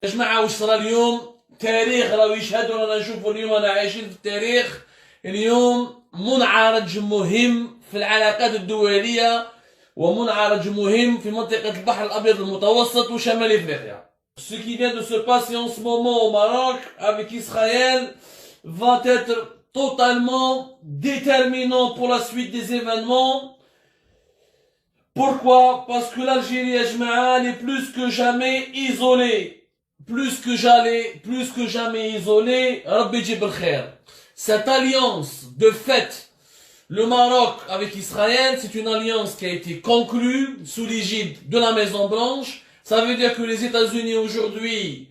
يا جماعة واش صرا اليوم؟ تاريخ راهو يشهد ورانا نشوفوا اليوم رانا عايشين في التاريخ. اليوم منعرج مهم في العلاقات الدولية ومنعرج مهم في منطقة البحر الأبيض المتوسط وشمال إفريقيا. Ce qui vient de se passer en ce moment au Maroc avec Israël va être totalement déterminant pour la suite des événements. Pourquoi? Parce que l'Algérie, elle est plus que jamais isolée. Plus que jamais isolée. Rabbi Jib al-Khair. Cette alliance, de fait, le Maroc avec Israël, c'est une alliance qui a été conclue sous l'égide de la Maison Blanche. Ça veut dire que les États-Unis aujourd'hui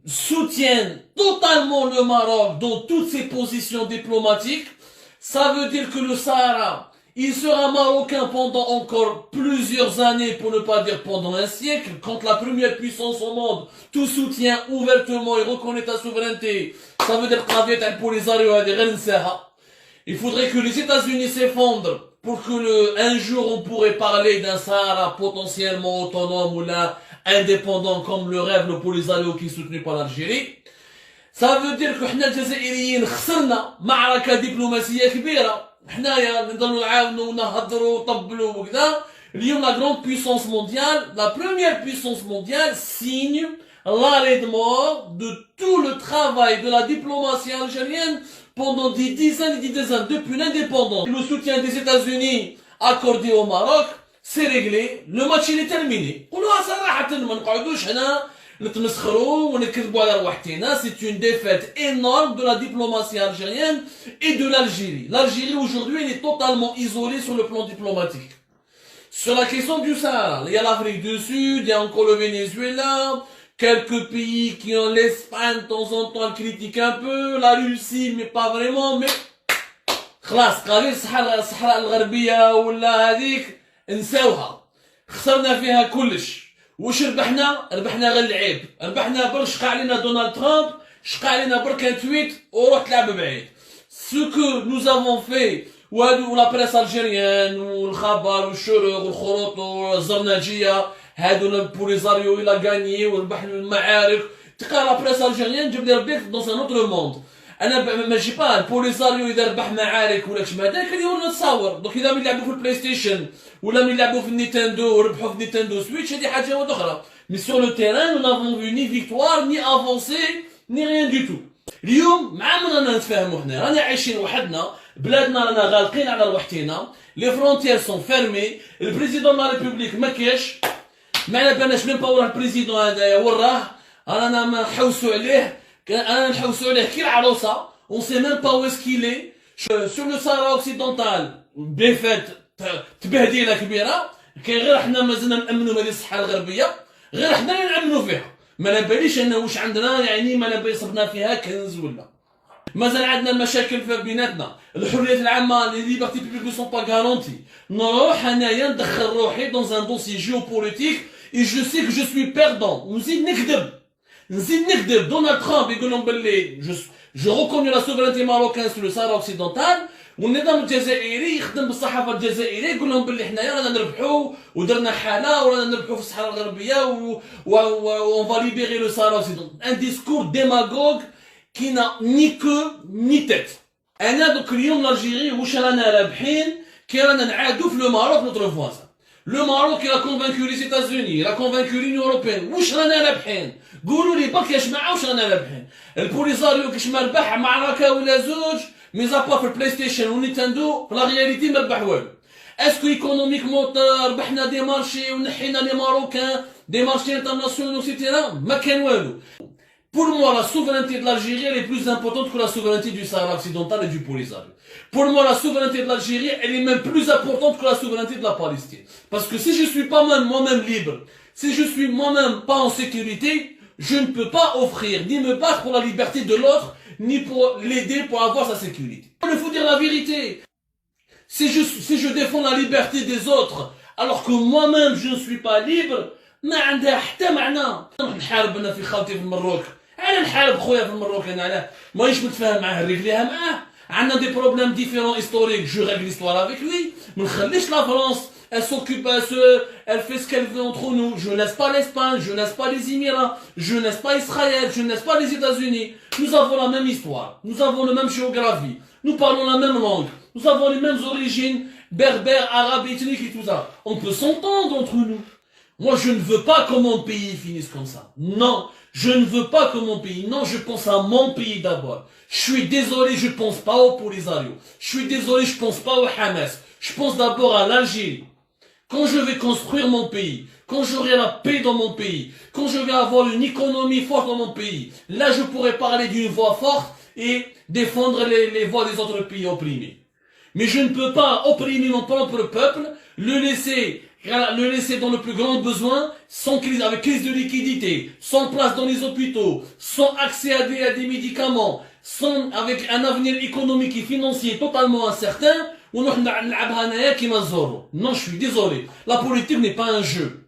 soutiennent totalement le Maroc dans toutes ses positions diplomatiques. Ça veut dire que le Sahara, il sera marocain pendant encore plusieurs années, pour ne pas dire pendant un siècle. Quand la première puissance au monde tout soutient ouvertement et reconnaît ta souveraineté, ça veut dire il faudrait que les États-Unis s'effondrent pour que un jour on pourrait parler d'un Sahara potentiellement autonome ou là indépendant comme le rêve le Polisario qui est soutenu par l'Algérie. Ça veut dire que احنا الجزائريين خسرنا معركة دبلوماسية كبيرة. حنايا نضلوا نعاونوا ونهضروا وطبلوا وكذا. اليوم la grande puissance mondiale, la première puissance mondiale signe l'arrêt de mort de tout le travail de la diplomatie algérienne pendant des dizaines et des dizaines depuis l'indépendance. Le soutien des États-Unis accordé au Maroc, c'est réglé, le match il est terminé. قولوها صراحة ما نقعدوش هنا نتمسخروا ونكذبوا على رواحتنا. C'est une défaite énorme de la diplomatie algérienne et de l'Algérie. L'Algérie aujourd'hui elle est totalement isolée sur le plan diplomatique. Sur la question du Sahara, il y a l'Afrique du Sud, il y a encore le Venezuela, quelques pays qui ont l'Espagne de temps en temps critiquent un peu, la Russie mais pas vraiment, mais خلاص قال الصحراء الغربية ولا هذيك نساوها. خسرنا فيها كلش. واش ربحنا غير العيب. ربحنا برك شقى علينا دونالد ترامب، شقى علينا برك ان تويت وروح تلعب بعيد. Ce que nous avons fait ولا بريس الجيريان والخبر والشروق والخروط والزرناجية هادو البوليزاريو الى غانيي وربح المعارك. تلقى لا بريس الجيريان جاب لي ربيك دون ان اوتر موند. انا ماشي با البوليزاريو اذا ربح معارك ولا كش هذاك اللي هو نتصور. دونك اذا من يلعبوا في البلاي ستيشن ولا من يلعبوا في النينتندو وربحوا في نينتندو سويتش هذه حاجه واحده اخرى. مي سور لو تيران نو نافون فو ني فيكتوار ني افونسي ني ريان دو تو. اليوم مع من رانا نتفاهموا حنا رانا عايشين وحدنا بلادنا رانا غالقين على روحتنا. لي فرونتيير سون فيرمي. البريزيدون لا ريبوبليك ما كاش ما على بالناش ميم با وراه البريزيدون هذايا وراه رانا ما نحوسوا عليه. رانا نحوسوا عليه كي العروسه. On sait même pas où est-ce qu'il est. Sur le Sahara occidental بفات تبهديله كبيره. كاين غير حنا مازلنا نامنوا بهذه الصحراء الغربيه غير حنا اللي نامنوا فيها. ما نباليش انه واش عندنا يعني ما نبالي صبنا فيها كنز ولا مازال عندنا المشاكل في بيناتنا. الحريات العامه لي ليبرتي بوبليك نو سون با غارونتي. نروح انايا ندخل روحي دون ان دوسي جيوبوليتيك اي جو سي كو جو سوي بيردون ونزيد نكذب. دونالد ترامب يقول لهم باللي je reconnais la souveraineté marocaine sur le Sahara occidental. والنظام الجزائري يخدم بالصحافه الجزائريه يقول لهم باللي حنايا رانا نربحوا ودرنا حاله ورانا نربحوا في الصحراء الغربيه و on va libérer le Sahara occidental. Un discours démagogue qui n'a ni queue ni tête. انا دوك اليوم الجيري واش رانا رابحين كي رانا نعادوا في لو ماروك نوتر فوازان. Le Maroc il a convaincu les États-Unis, il a convaincu l'Union européenne. واش رانا رابحين؟ قولوا لي برك يا جماعه واش رانا رابحين؟ البوليزاريو كاش ما ربح معركه ولا زوج ميزابا في البلاي ستيشن ونينتندو في لا رياليتي ما ربح والو. اسكو ايكونوميكمون ربحنا دي مارشي ونحينا لي ماروكان دي مارشي انترناسيونال سيتيرا ما كان والو. Pour moi, la souveraineté de l'Algérie elle est plus importante que la souveraineté du Sahara occidental et du Polisario. Pour moi, la souveraineté de l'Algérie elle est même plus importante que la souveraineté de la Palestine. Parce que si je suis pas moi-même libre, si je suis moi-même pas en sécurité, je ne peux pas offrir ni me battre pour la liberté de l'autre, ni pour l'aider pour avoir sa sécurité. Il faut dire la vérité. Si je défends la liberté des autres, alors que moi-même je ne suis pas libre, ما عندها حتى معنى. نحارب انا في خالتي في المروك. انا نحارب خويا في المروك انا علاه مانيش متفاهم معاه نريغليها معاه. عندنا دي بروبليم ديفيرون هيستوريك جو ريغل ليستوار افيك لوي. ما نخليش لا فرنسا elle s'occupe, elle fait ce qu'elle veut entre nous. Je ne laisse pas l'Espagne, je ne laisse pas les Émirats, je ne laisse pas Israël, je ne laisse pas les États-Unis. Nous avons la même histoire, nous avons la même géographie, nous parlons la même langue, nous avons les mêmes origines, berbères, arabes, ethniques et tout ça. On peut s'entendre entre nous. Moi, je ne veux pas que mon pays finisse comme ça. Non, je ne veux pas que mon pays... Non, je pense à mon pays d'abord. Je suis désolé, je pense pas au Polisario. Je suis désolé, je pense pas au Hamas. Je pense d'abord à l'Algérie. Quand je vais construire mon pays, quand j'aurai la paix dans mon pays, quand je vais avoir une économie forte dans mon pays, là, je pourrai parler d'une voix forte et défendre les voix des autres pays opprimés. Mais je ne peux pas opprimer mon propre peuple, le laisser dans le plus grand besoin, sans crise, avec crise de liquidité, sans place dans les hôpitaux, sans accès à des médicaments, avec un avenir économique et financier totalement incertain. Non, je suis désolé. La politique n'est pas un jeu.